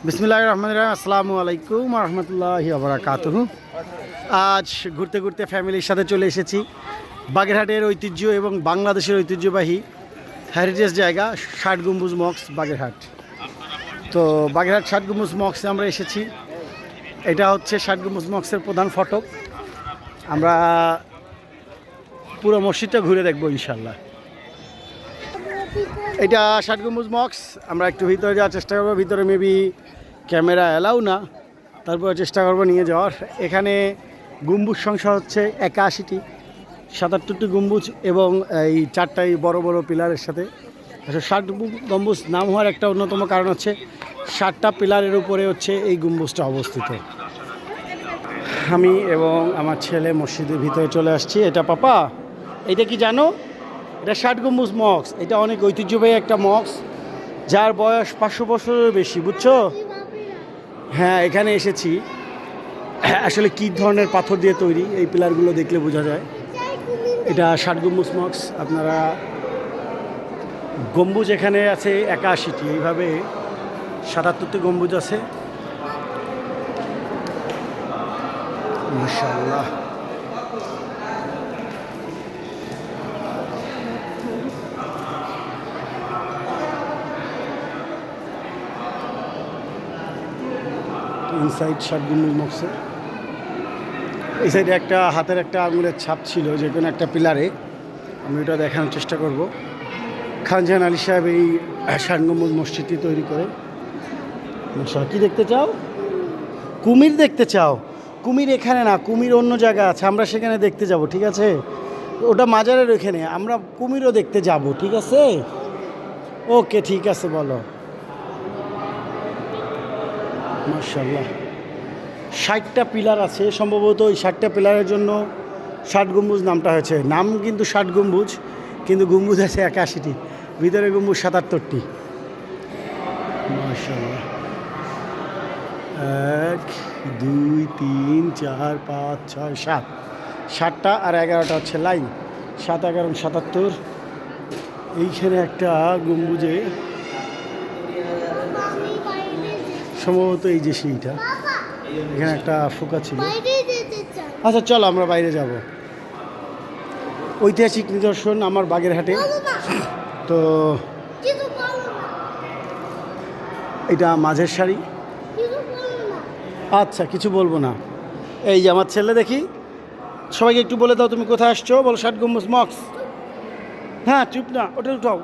বিসমিল্লাহির রহমানির রহিম। আসসালামু আলাইকুম ওয়া রাহমাতুল্লাহি ওয়া বারাকাতুহু। আজ ঘুরতে ঘুরতে ফ্যামিলির সাথে চলে এসেছি বাগেরহাটের ঐতিহ্য এবং বাংলাদেশের ঐতিহ্যবাহী হেরিটেজ জায়গা ষাট গম্বুজ মক্স বাগেরহাট। তো বাগেরহাট ষাট গম্বুজ মক্সে আমরা এসেছি। এটা হচ্ছে ষাট গম্বুজ মক্সের প্রধান ফটক। আমরা পুরো মসজিদটা ঘুরে দেখবো ইনশাল্লাহ। এটা ষাট গম্বুজ মক্স। আমরা একটু ভিতরে যাওয়ার চেষ্টা করবো। ভিতরে মেবি ক্যামেরা অ্যালাউ না, তারপরে চেষ্টা করবো নিয়ে যাওয়ার। এখানে গম্বুজ সংখ্যা হচ্ছে 81টি, 77টি গম্বুজ এবং এই 4টাই বড় বড় পিলারের সাথে। আসলে ষাট গম্বুজ নাম হওয়ার একটা অন্যতম কারণ হচ্ছে 60টা পিলারের উপরে হচ্ছে এই গম্বুজটা অবস্থিত। আমি এবং আমার ছেলে মসজিদের ভিতরে চলে আসছি। এটা পাপা, এটা কি জানো? এটা ষাট গম্বুজ মক্স। এটা অনেক ঐতিহ্যবাহী একটা মক্স, যার বয়স 500 বছরের বেশি, বুঝছো? হ্যাঁ, এখানে এসেছি। আসলে কী ধরনের পাথর দিয়ে তৈরি এই পিলারগুলো দেখলে বোঝা যায়। এটা ষাট গম্বুজ মক্স। আপনারা গম্বুজ এখানে আছে 81টি, এইভাবে 77টি গম্বুজ আছে। মাশাআল্লাহ। ইনসাইড ষাট গম্বুজ মক্সে এই সাইডে একটা হাতের একটা আঙুলের ছাপ ছিল যে কোনো একটা পিলারে। আমি ওটা দেখানোর চেষ্টা করব। খানজাহান আলী সাহেব এই ষাট গম্বুজ মসজিদটি তৈরি করে। কি দেখতে চাও? কুমির দেখতে চাও? কুমির এখানে না, কুমির অন্য জায়গা আছে, আমরা সেখানে দেখতে যাব, ঠিক আছে? ওটা মাজারের ওইখানে, আমরা কুমিরও দেখতে যাব, ঠিক আছে? ওকে, ঠিক আছে, বলো। মাশাআল্লাহ, 60টা পিলার আছে সম্ভবত। ওই 60টা পিলারের জন্য ষাট গম্বুজ নামটা হয়েছে। নাম কিন্তু ষাট গম্বুজ, কিন্তু গম্বুজ আছে 81টি, ভিতরে গম্বুজ 77টি। মাশাআল্লাহ। 1 2 3 4 5 6 7, 7টা আর 11টা হচ্ছে লাইন। 7 11 77। এইখানে একটা গম্বুজে সম্ভবত এই যে সেইটা, এখানে একটা ফোকা ছিল। আচ্ছা চলো আমরা বাইরে যাব। ঐতিহাসিক নিদর্শন আমার বাগেরহাটে। তো এটা মাঝের সারি। আচ্ছা, কিছু বলবো না। এই যে আমার ছেলে, দেখি সবাইকে একটু বলে দাও তুমি কোথায় আসছো, বলো ষাট গম্বুজ মক্স। হ্যাঁ, চুপ না, ওটা উঠাও।